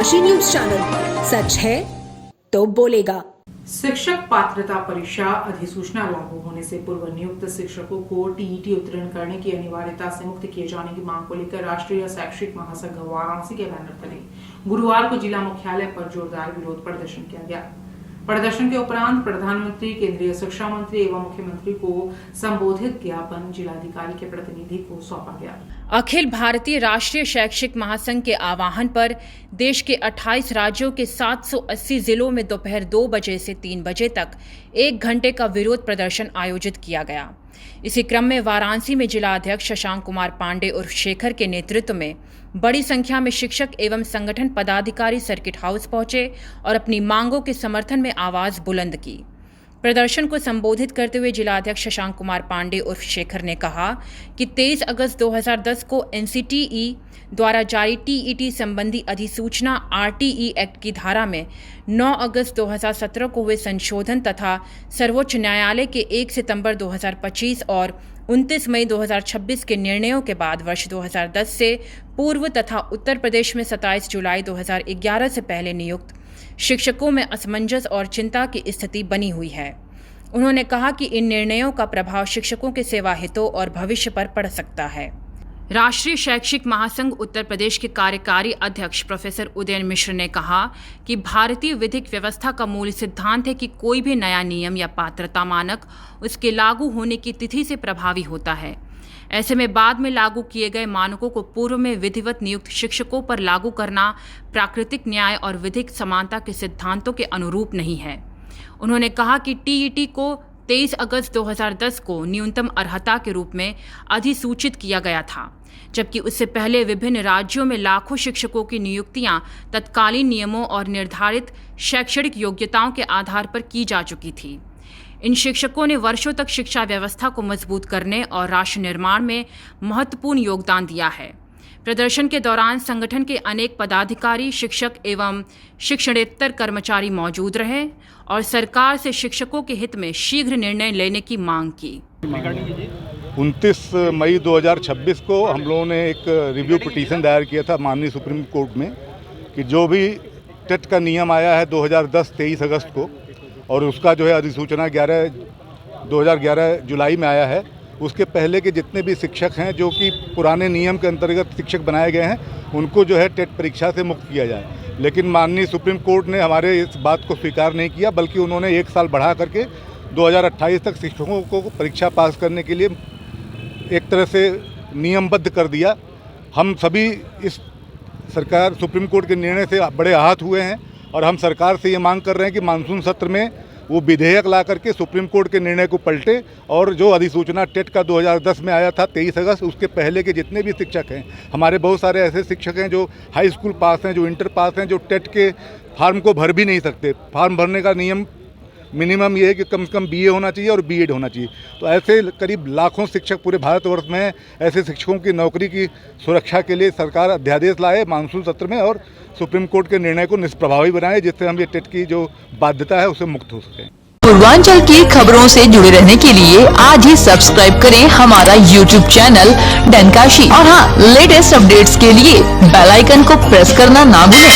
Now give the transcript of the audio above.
डनकाशी news channel, सच है तो बोलेगा। शिक्षक पात्रता परीक्षा अधिसूचना लागू होने से पूर्व नियुक्त शिक्षकों को टीईटी उत्तीर्ण करने की अनिवार्यता से मुक्त किए जाने की मांग को लेकर राष्ट्रीय शैक्षिक महासंघ वाराणसी के बैनर तले गुरुवार को जिला मुख्यालय पर जोरदार विरोध प्रदर्शन किया गया। प्रदर्शन के उपरांत प्रधानमंत्री, केंद्रीय शिक्षा मंत्री एवं मुख्यमंत्री को संबोधित ज्ञापन जिलाधिकारी के प्रतिनिधि को सौंपा गया। अखिल भारतीय राष्ट्रीय शैक्षिक महासंघ के आह्वान पर देश के 28 राज्यों के 780 जिलों में दोपहर 2 बजे से 3 बजे तक 1 घंटे का विरोध प्रदर्शन आयोजित किया गया। इसी क्रम में वाराणसी में जिला अध्यक्ष शशांक कुमार पांडे उर्फ शेखर के नेतृत्व में बड़ी संख्या में शिक्षक एवं संगठन पदाधिकारी सर्किट हाउस पहुंचे और अपनी मांगों के समर्थन में आवाज बुलंद की। प्रदर्शन को संबोधित करते हुए जिलाध्यक्ष शशांक कुमार पांडे उर्फ शेखर ने कहा कि 23 अगस्त 2010 को एनसीटीई द्वारा जारी टीईटी संबंधी अधिसूचना आरटीई एक्ट की धारा में 9 अगस्त 2017 को हुए संशोधन तथा सर्वोच्च न्यायालय के 1 सितंबर 2025 और 29 मई 2026 के निर्णयों के बाद वर्ष 2010 से पूर्व तथा उत्तर प्रदेश में 27 जुलाई 2011 से पहले नियुक्त शिक्षकों में असमंजस और चिंता की स्थिति बनी हुई है। उन्होंने कहा कि इन निर्णयों का प्रभाव शिक्षकों के सेवा हितों और भविष्य पर पड़ सकता है। राष्ट्रीय शैक्षिक महासंघ उत्तर प्रदेश के कार्यकारी अध्यक्ष प्रोफेसर उदयन मिश्र ने कहा कि भारतीय विधिक व्यवस्था का मूल सिद्धांत है कि कोई भी नया नियम या पात्रता मानक उसके लागू होने की तिथि से प्रभावी होता है। ऐसे में बाद में लागू किए गए मानकों को पूर्व में विधिवत नियुक्त शिक्षकों पर लागू करना प्राकृतिक न्याय और विधिक समानता के सिद्धांतों के अनुरूप नहीं है। उन्होंने कहा कि टीईटी को 23 अगस्त 2010 को न्यूनतम अर्हता के रूप में अधिसूचित किया गया था, जबकि उससे पहले विभिन्न राज्यों में लाखों शिक्षकों की नियुक्तियां तत्कालीन नियमों और निर्धारित शैक्षणिक योग्यताओं के आधार पर की जा चुकी थी। इन शिक्षकों ने वर्षों तक शिक्षा व्यवस्था को मजबूत करने और राष्ट्र निर्माण में महत्वपूर्ण योगदान दिया है। प्रदर्शन के दौरान संगठन के अनेक पदाधिकारी, शिक्षक एवं शिक्षणेतर कर्मचारी मौजूद रहे और सरकार से शिक्षकों के हित में शीघ्र निर्णय लेने की मांग की। 29 मई 2026 को हम लोगों ने एक रिव्यू पिटीशन दायर किया था माननीय सुप्रीम कोर्ट में कि जो भी टेट का नियम आया है 2010 23 अगस्त को और उसका जो है अधिसूचना 2011 जुलाई में आया है, उसके पहले के जितने भी शिक्षक हैं जो कि पुराने नियम के अंतर्गत शिक्षक बनाए गए हैं उनको जो है टेट परीक्षा से मुक्त किया जाए। लेकिन माननीय सुप्रीम कोर्ट ने हमारे इस बात को स्वीकार नहीं किया, बल्कि उन्होंने 1 साल बढ़ा करके 2028 तक शिक्षकों को परीक्षा पास करने के लिए एक तरह से नियमबद्ध कर दिया। हम सभी इस सरकार सुप्रीम कोर्ट के निर्णय से बड़े आहत हुए हैं और हम सरकार से ये मांग कर रहे हैं कि मानसून सत्र में वो विधेयक ला करके सुप्रीम कोर्ट के निर्णय को पलटे और जो अधिसूचना टेट का 2010 में आया था 23 अगस्त, उसके पहले के जितने भी शिक्षक हैं, हमारे बहुत सारे ऐसे शिक्षक हैं जो हाई स्कूल पास हैं, जो इंटर पास हैं, जो टेट के फॉर्म को भर भी नहीं सकते। फॉर्म भरने का नियम मिनिमम ये है कि कम से कम बीए होना चाहिए और बीएड होना चाहिए। तो ऐसे करीब लाखों शिक्षक पूरे भारतवर्ष में ऐसे शिक्षकों की नौकरी की सुरक्षा के लिए सरकार अध्यादेश लाए मानसून सत्र में और सुप्रीम कोर्ट के निर्णय को निष्प्रभावी बनाए, जिससे हम ये टेट की जो बाध्यता है उससे मुक्त हो सकें। पूर्वांचल की खबरों से जुड़े रहने के लिए आज ही सब्सक्राइब करें हमारा YouTube चैनल डनकाशी और हाँ, लेटेस्ट अपडेट्स के लिए बेल आइकन को प्रेस करना ना भूलें।